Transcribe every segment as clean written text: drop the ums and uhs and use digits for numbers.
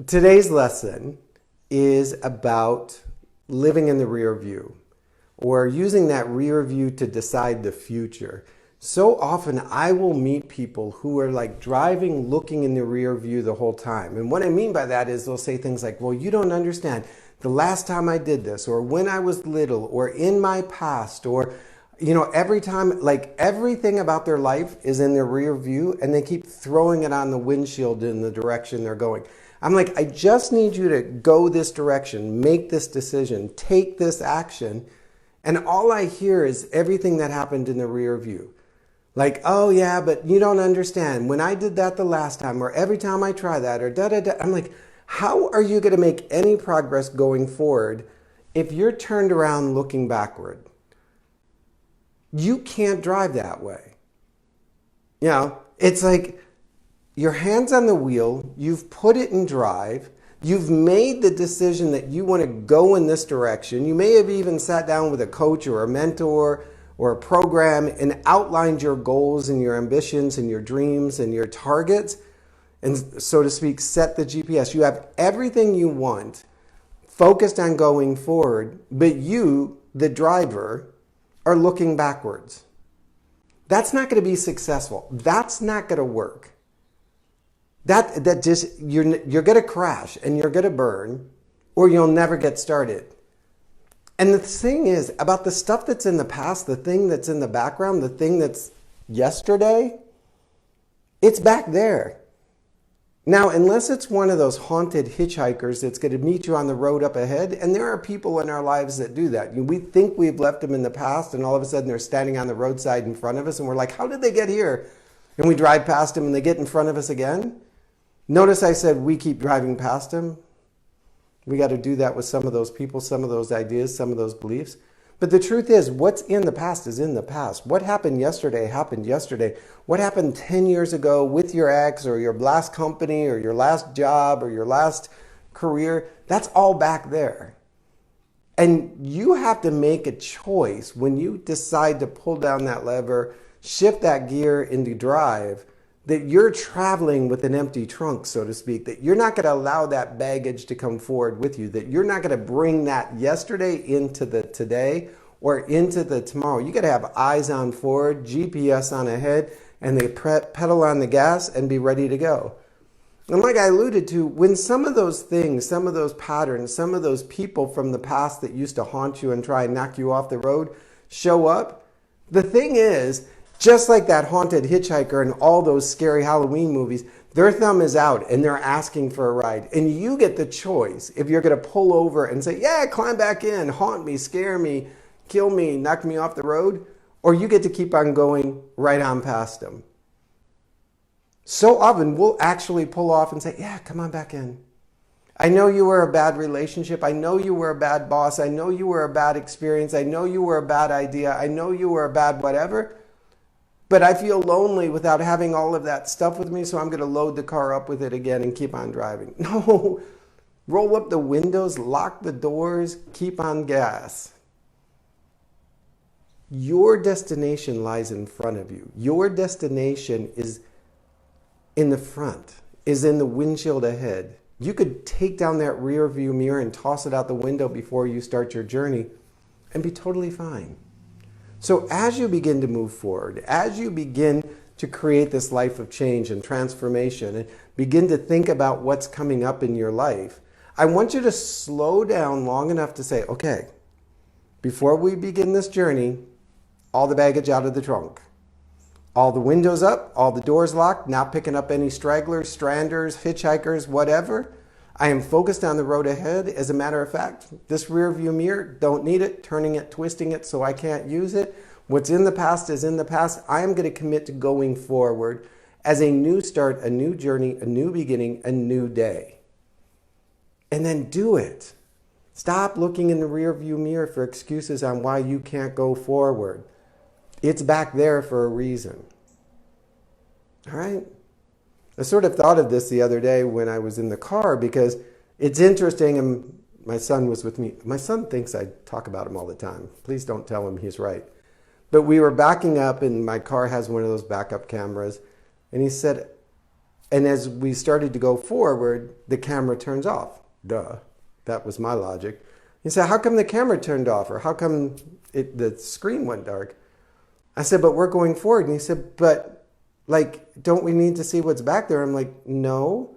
Today's lesson is about living in the rear view, or using that rear view to decide the future. So often I will meet people who are like driving, looking in the rear view the whole time. And what I mean by that is they'll say things like, well, you don't understand. The last time I did this, or when I was little, or in my past, or every time, like everything about their life is in their rear view, and they keep throwing it on the windshield in the direction they're going. I'm like, I just need you to go this direction, make this decision, take this action. And all I hear is everything that happened in the rear view. Like, oh yeah, but you don't understand. When I did that the last time, or every time I try that, or da-da-da. I'm like, how are you going to make any progress going forward if you're turned around looking backward? You can't drive that way. It's like your hand's on the wheel, you've put it in drive, you've made the decision that you want to go in this direction. You may have even sat down with a coach or a mentor or a program and outlined your goals and your ambitions and your dreams and your targets, and so to speak, set the GPS. You have everything you want focused on going forward, but you, the driver, are looking backwards. That's not going to be successful. That's not going to work. That just you're going to crash and you're going to burn, or you'll never get started. And the thing is about the stuff that's in the past, the thing that's in the background, the thing that's yesterday, it's back there. Now, unless it's one of those haunted hitchhikers that's going to meet you on the road up ahead, and there are people in our lives that do that. We think we've left them in the past, and all of a sudden they're standing on the roadside in front of us, and we're like, how did they get here? And we drive past them and they get in front of us again. Notice I said we keep driving past them. We got to do that with some of those people, some of those ideas, some of those beliefs. But the truth is, what's in the past is in the past. What happened yesterday happened yesterday. What happened 10 years ago with your ex, or your last company, or your last job, or your last career, that's all back there. And you have to make a choice when you decide to pull down that lever, shift that gear into drive, that you're traveling with an empty trunk, so to speak, that you're not going to allow that baggage to come forward with you, that you're not going to bring that yesterday into the today or into the tomorrow. You got to have eyes on forward, GPS on ahead, and they pedal on the gas and be ready to go. And like I alluded to, when some of those things, some of those patterns, some of those people from the past that used to haunt you and try and knock you off the road show up, the thing is, just like that haunted hitchhiker in all those scary Halloween movies, their thumb is out and they're asking for a ride. And you get the choice if you're going to pull over and say, yeah, climb back in, haunt me, scare me, kill me, knock me off the road, or you get to keep on going right on past them. So often we'll actually pull off and say, yeah, come on back in. I know you were a bad relationship. I know you were a bad boss. I know you were a bad experience. I know you were a bad idea. I know you were a bad whatever. But I feel lonely without having all of that stuff with me, so I'm going to load the car up with it again and keep on driving. No, roll up the windows, lock the doors, keep on gas. Your destination lies in front of you. Your destination is in the front, is in the windshield ahead. You could take down that rear view mirror and toss it out the window before you start your journey and be totally fine. So as you begin to move forward, as you begin to create this life of change and transformation and begin to think about what's coming up in your life, I want you to slow down long enough to say, okay, before we begin this journey, all the baggage out of the trunk. All the windows up, all the doors locked, not picking up any stragglers, stranders, hitchhikers, whatever. I am focused on the road ahead. As a matter of fact, this rear view mirror, don't need it, turning it, twisting it so I can't use it. What's in the past is in the past. I am going to commit to going forward as a new start, a new journey, a new beginning, a new day. And then do it. Stop looking in the rear view mirror for excuses on why you can't go forward. It's back there for a reason. All right? I sort of thought of this the other day when I was in the car, because it's interesting, and my son was with me. My son thinks I talk about him all the time. Please don't tell him he's right. But we were backing up, and my car has one of those backup cameras, and he said, And as we started to go forward, the camera turns off. Duh. That was my logic. He said, how come the camera turned off? Or how come the screen went dark? I said, but we're going forward. And he said, but like, don't we need to see what's back there? I'm like, no,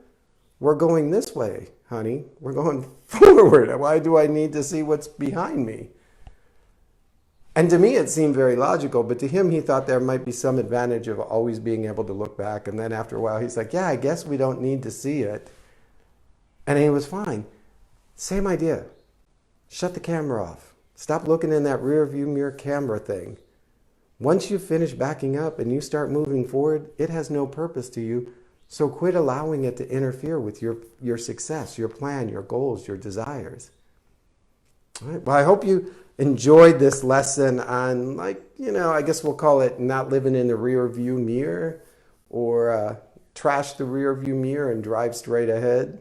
we're going this way, honey. We're going forward. Why do I need to see what's behind me? And to me, it seemed very logical, but to him, he thought there might be some advantage of always being able to look back. And then after a while, he's like, yeah, I guess we don't need to see it. And he was fine. Same idea. Shut the camera off. Stop looking in that rear view mirror camera thing. Once you finish backing up and you start moving forward, it has no purpose to you. So quit allowing it to interfere with your success, your plan, your goals, your desires. All right. Well, I hope you enjoyed this lesson on, I guess we'll call it not living in the rear view mirror, or trash the rear view mirror and drive straight ahead.